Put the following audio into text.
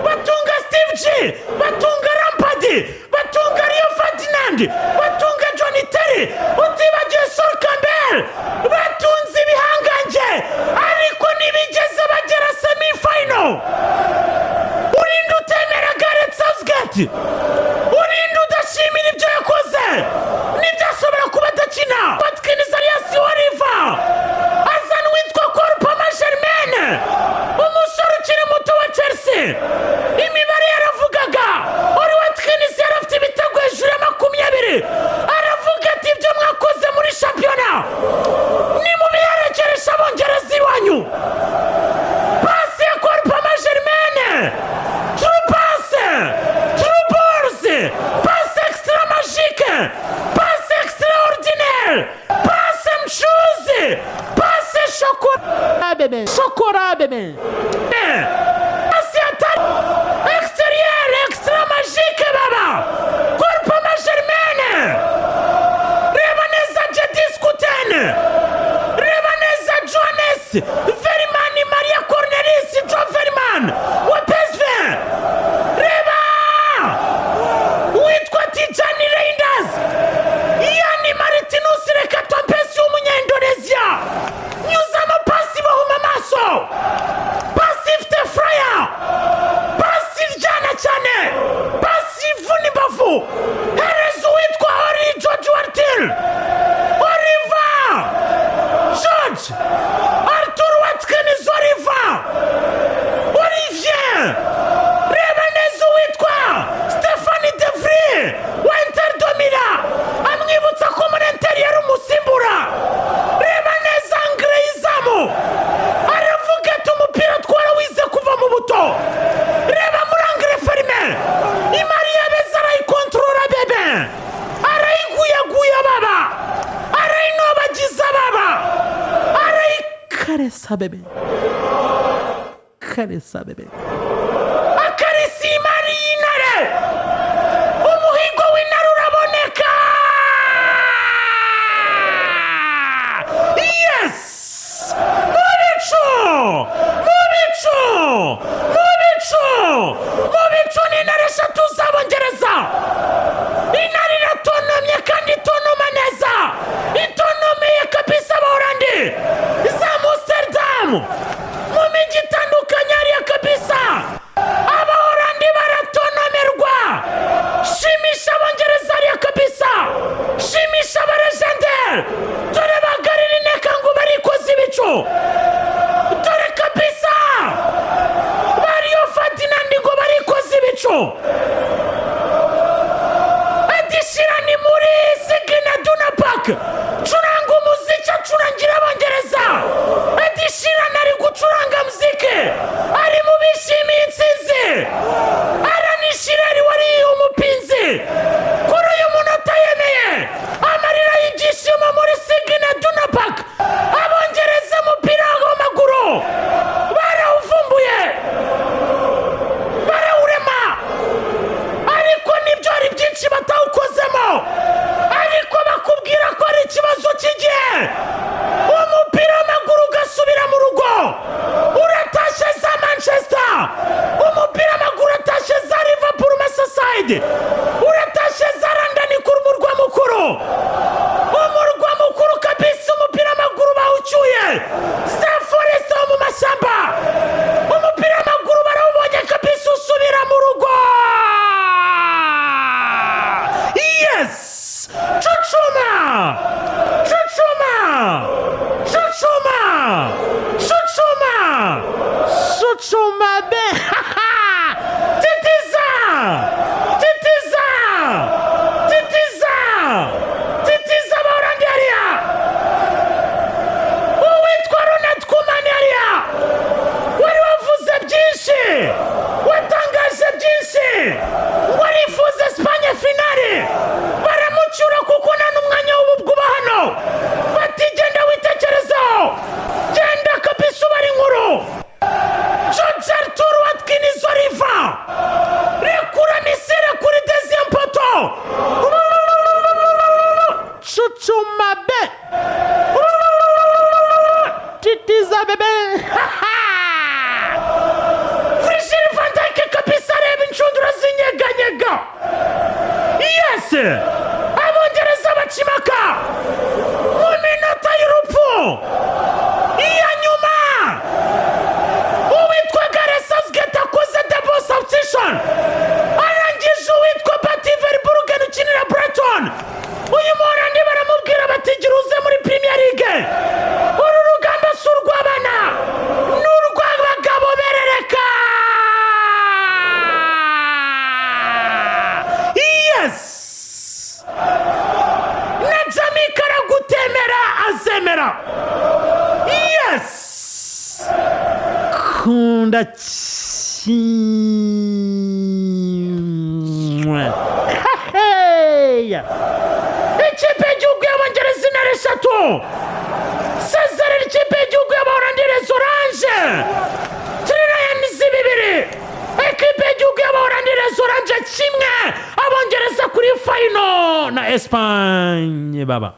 batunga Steve G, batunga Lampard, batunga Rio Ferdinand, batunga Johnny Terry, utibagiwe Sol Campbell, batunze ibihangange ariko ntibigeze bagera semi-final. Urinde utemera Gareth Southgate, urinde udashimira ibyo yakoze n'ibyashobora kuba adakina. Watkins alias Oliver azana uwitwa Cole Palmer-Germain, umusore ukiri muto wa Chelsea. Imibare yaravugaga Oli Watkins yari afite ibitego hejuru ya 20. Aravuga ati ibyo mwakoze muri shampiyona nimubiherekeresha abongereza iwanyu. Pasi ya Cole Palmer-Germain, true pass, true balls, pass extra magique, pass extraordinaire, pass mchuzi, pass chocolat bébé. Passe attaque extérieur, extra magique baba. Cole Palmer-Germain, reba neza Jadis Kuten, reba neza Johannes Verman, Maria Cornelis, John Verman wa PSV. Reba witwa Tijani Reinders, Yani Martinus Rekatompesi w'umunya-Indonesia. Nyuzamo pasi bahuma amaso, pasi ifite fraya, pasi iryana cyane, pasi ivuna imbavu. Hereza uwitwa Ori George Wartil, Oliver George Arthur Watkins, Olivier. Reba neza uwitwa Stephanie De Vrij wa Inter Domila, amwibutsa ko muri Inter yari umusimbura. Reba neza Andre Izamu, aravuga ati umupira twarawize kuva mu buto. Reba muri Andre Ferme, imari yabeza arayikontorora bebe, arayiguyaguya baba, arayinobagiza baba, arayikaresa bebe, karesa bebe, akarisa imari y'intare. Umuhigo w'intare uraboneka. Yes, mu bicu ni intare eshatu z'abongereza. Intare iratontomye kandi itonoma neza, itonomeye kabisa Abahorandi za Amsterdam, mu mijyi itandukanye hariya kabisa. Abahorandi baratonomerwa. Shimisha Abongereza hariya kabisa, shimisha abaregendere. Dore bagarira inteka ngo barikoze ibicu, dore kabisa Rio Ferdinand ngo barikoze ibicu. Adishira ni muri Signa Duna Park, curanga umuziki acurangira Abongereza. Adishira nari gucuranga muziki, ari mu bishimiye intsinzi. Aranishirari wari umupinzi kuri uyu munota yemeye amarira y'ibyishimo muri Signa Duna Park. Abongereza umupira w'amaguru barawuvumbuye, barawurema, ariko nibyo hari byinshi batawukozemo. Ariko bakubwira ko ari ikibazo cy'igihe, umupira w'amaguru ugasubira mu rugo. Uratashye za Manchester, umupira w'amaguru uratashye za Liverpool Merseyside, uratashye za London ku murwa mukuru. Umurwa mukuru kabisa umupira w'amaguru bawucyuye. Za Forest mu mashyamba, umupira w'amaguru barawubonye kabisa usubira mu rugo. Yes, chuchuma, chuchuma, chuchuma, chuchuma, chuchuma be. Titiza, kwizera. Yes, kunda kimwe. Ikipe y'igihugu y'Abongereza intare 3 sezerera ikipe y'igihugu y'Abaholandi Les Oranges 2. Ekipe y'igihugu y'Abaholandi Les Oranges 1, Abongereza kuri final na Espagne baba.